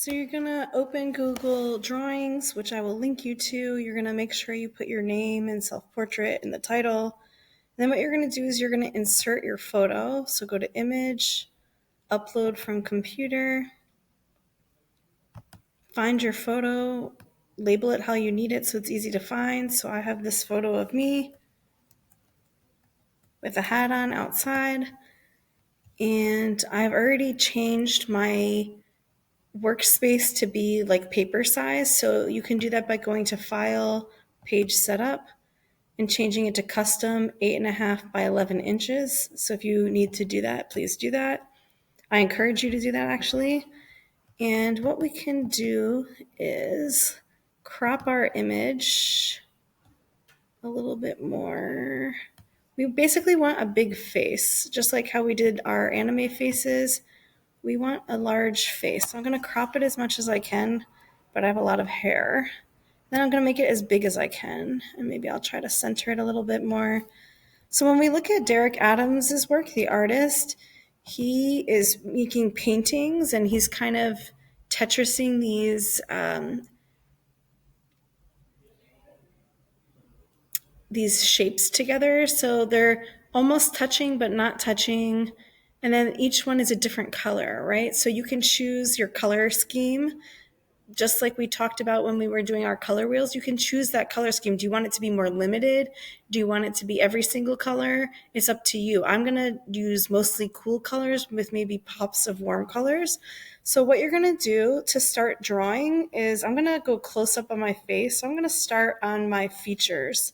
So you're going to open Google Drawings, which I will link you to. You're going to make sure you put your name and self-portrait in the title. Then what you're going to do is you're going to insert your photo. So go to Image, Upload from Computer, find your photo, label it how you need it so it's easy to find. So I have this photo of me with a hat on outside, and I've already changed my workspace to be like paper size. So you can do that by going to File, Page Setup, and changing it to custom 8.5 by 11 inches. So if you need to do that, please do that. I encourage you to do that actually. And what we can do is crop our image a little bit more. We basically want a big face, just like how we did our anime faces. We want a large face. So I'm going to crop it as much as I can, but I have a lot of hair. Then I'm going to make it as big as I can, and maybe I'll try to center it a little bit more. So when we look at Derek Adams's work, the artist, he is making paintings, and he's kind of Tetrising these shapes together. So they're almost touching, but not touching. And then each one is a different color, right? So you can choose your color scheme. Just like we talked about when we were doing our color wheels, you can choose that color scheme. Do you want it to be more limited? Do you want it to be every single color? It's up to you. I'm going to use mostly cool colors with maybe pops of warm colors. So what you're going to do to start drawing is I'm going to go close up on my face. So I'm going to start on my features.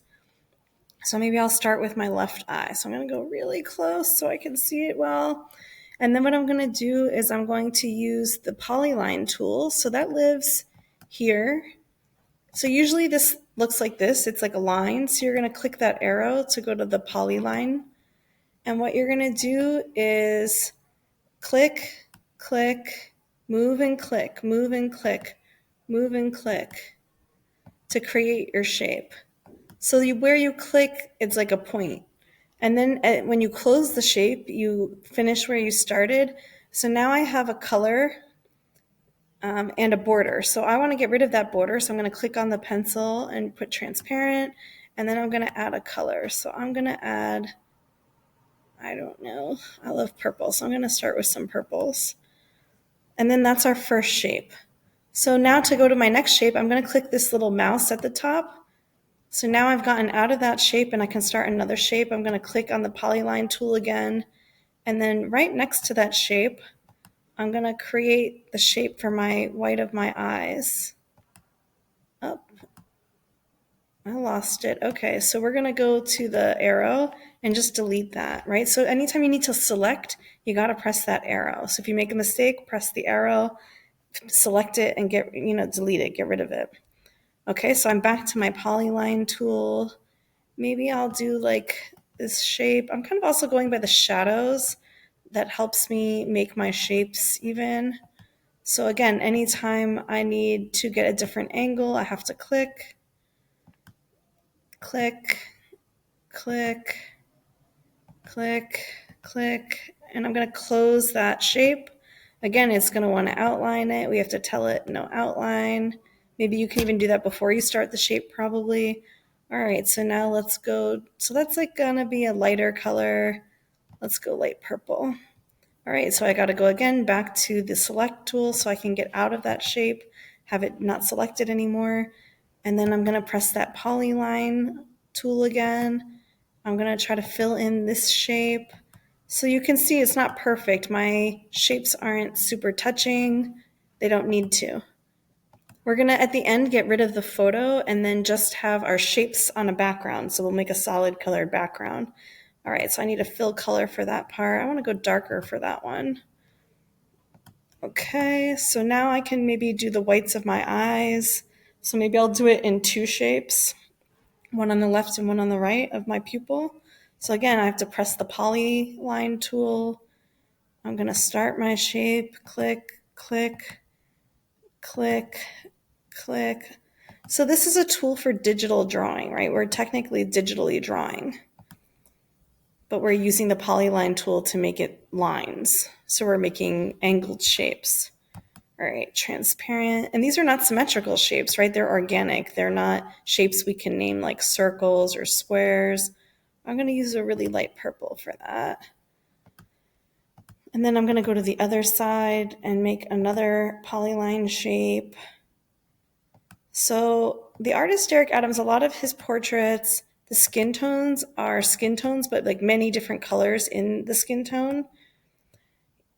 So maybe I'll start with my left eye. So I'm going to go really close so I can see it well. And then what I'm going to do is I'm going to use the polyline tool. So that lives here. So usually this looks like this. It's like a line. So you're going to click that arrow to go to the polyline. And what you're going to do is click, click, move and click, move and click, move and click to create your shape. So where you click, it's like a point. And then when you close the shape, you finish where you started. So now I have a color and a border. So I want to get rid of that border. So I'm going to click on the pencil and put transparent. And then I'm going to add a color. So I'm going to add, I don't know, I love purple. So I'm going to start with some purples. And then that's our first shape. So now to go to my next shape, I'm going to click this little mouse at the top. So now I've gotten out of that shape and I can start another shape. I'm going to click on the polyline tool again. And then right next to that shape, I'm going to create the shape for my white of my eyes. Oh, I lost it. Okay, so we're going to go to the arrow and just delete that, right? So anytime you need to select, you got to press that arrow. So if you make a mistake, press the arrow, select it, and delete it, get rid of it. Okay, so I'm back to my polyline tool. Maybe I'll do like this shape. I'm kind of also going by the shadows. That helps me make my shapes even. So again, anytime I need to get a different angle, I have to click, click, click, click, click, and I'm going to close that shape. Again, it's going to want to outline it. We have to tell it no outline. Maybe you can even do that before you start the shape probably. All right, so now let's go. So that's like going to be a lighter color. Let's go light purple. All right, so I got to go again back to the select tool so I can get out of that shape, have it not selected anymore. And then I'm going to press that polyline tool again. I'm going to try to fill in this shape. So you can see it's not perfect. My shapes aren't super touching. They don't need to. We're going to, at the end, get rid of the photo and then just have our shapes on a background. So we'll make a solid colored background. All right, so I need a fill color for that part. I want to go darker for that one. Okay, so now I can maybe do the whites of my eyes. So maybe I'll do it in two shapes, one on the left and one on the right of my pupil. So again, I have to press the polyline tool. I'm going to start my shape, click, click, click, click. So this is a tool for digital drawing, right? We're technically digitally drawing, but we're using the polyline tool to make it lines. So we're making angled shapes. All right, transparent. And these are not symmetrical shapes, right? They're organic. They're not shapes we can name like circles or squares. I'm going to use a really light purple for that. And then I'm going to go to the other side and make another polyline shape. So the artist Derek Adams, a lot of his portraits, the skin tones are skin tones, but like many different colors in the skin tone.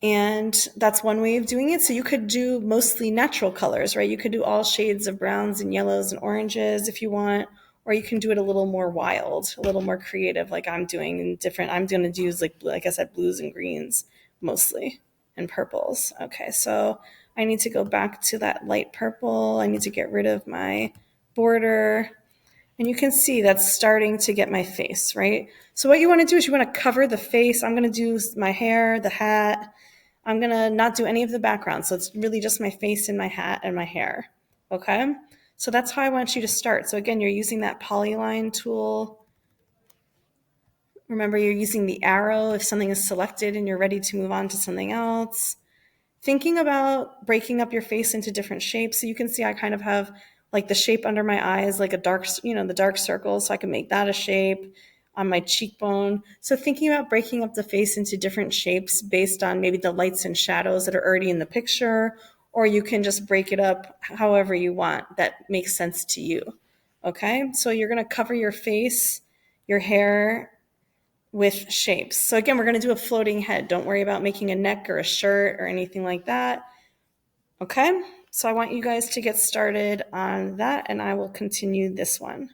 And that's one way of doing it. So you could do mostly natural colors, right? You could do all shades of browns and yellows and oranges if you want, or you can do it a little more wild, a little more creative, like I'm doing in different. I'm going to use like I said, blues and greens mostly, and purples. Okay, so I need to go back to that light purple. I need to get rid of my border. And you can see that's starting to get my face, right? So what you want to do is you want to cover the face. I'm going to do my hair, the hat. I'm going to not do any of the background. So it's really just my face and my hat and my hair. Okay? So that's how I want you to start. So again, you're using that polyline tool. Remember, you're using the arrow if something is selected and you're ready to move on to something else. Thinking about breaking up your face into different shapes. So you can see I kind of have like the shape under my eyes, like a dark, the dark circle. So I can make that a shape on my cheekbone. So thinking about breaking up the face into different shapes based on maybe the lights and shadows that are already in the picture, or you can just break it up however you want that makes sense to you. Okay, so you're going to cover your face, your hair, with shapes. So again, we're going to do a floating head. Don't worry about making a neck or a shirt or anything like that. Okay, so I want you guys to get started on that and I will continue this one.